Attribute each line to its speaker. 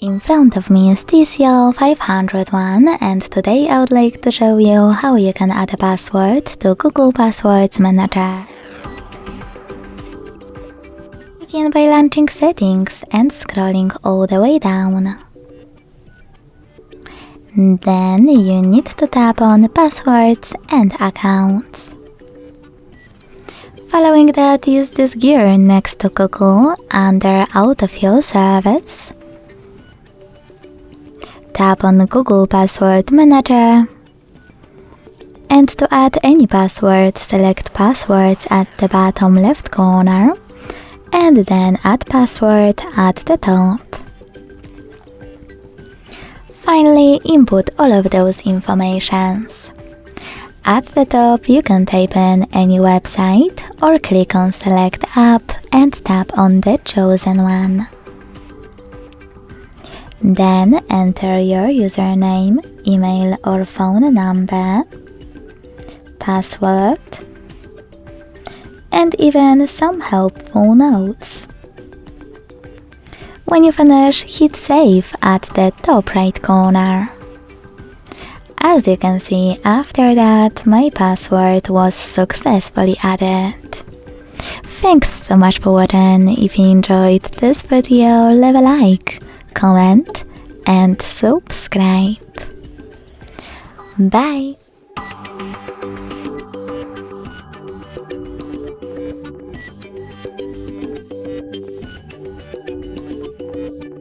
Speaker 1: In front of me is TCL 501 and today I would like to show you how you can add a password to Google Passwords Manager. Begin by launching Settings and scrolling all the way down. Then you need to tap on Passwords and Accounts. Following that, use this gear next to Google under Autofill service. Tap on Google Password Manager. And to add any password, select Passwords at the bottom left corner and then Add Password at the top. Finally, input all of those informations. At the top, you can type in any website or click on Select App and tap on the chosen one. Then enter your username, email or phone number, password, and even some helpful notes. When you finish, hit Save at the top right corner. As you can see, after that, my password was successfully added. Thanks so much for watching. If you enjoyed this video, leave a like, comment and subscribe. Bye!